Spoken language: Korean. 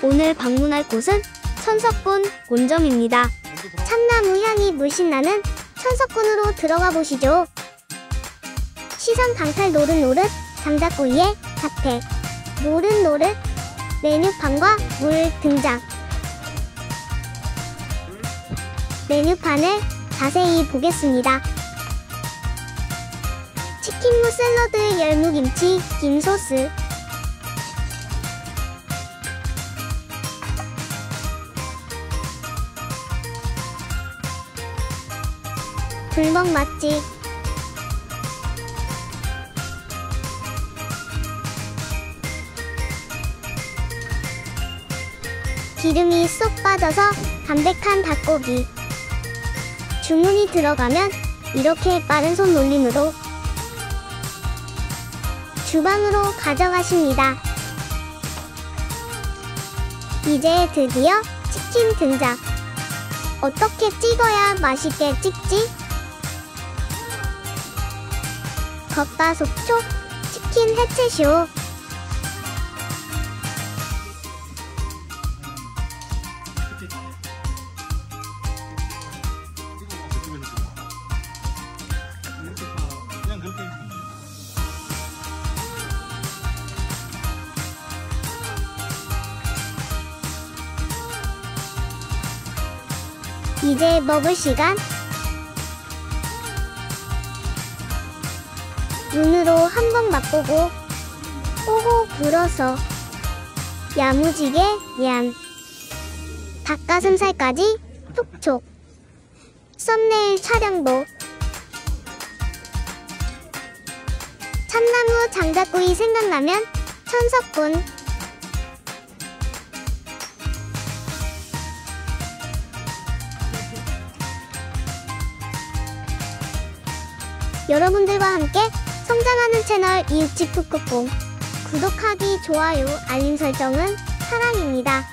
오늘 방문할 곳은 천석군 본점입니다. 참나무 향이 물씬 나는 천석군으로 들어가 보시죠. 시선 강탈 노릇노릇 장작구이의 자태. 노릇노릇 메뉴판과 물 등장. 메뉴판을 자세히 보겠습니다. 치킨무 샐러드, 열무김치, 김소스, 불멍 맛집, 기름이 쏙 빠져서 담백한 닭고기. 주문이 들어가면 이렇게 빠른 손놀림으로 주방으로 가져가십니다. 이제 드디어 치킨 등장. 어떻게 찍어야 맛있게 찍지? 겉바속촉 치킨 해체쇼. 이제 먹을 시간. 눈으로 한번 맛보고 호호 불어서 야무지게 얌. 닭가슴살까지 톡촉. 썸네일 촬영도. 참나무 장작구이 생각나면 천석군. 여러분들과 함께 성장하는 채널 이웃집 쿡쿡꿍. 구독하기, 좋아요, 알림 설정은 사랑입니다.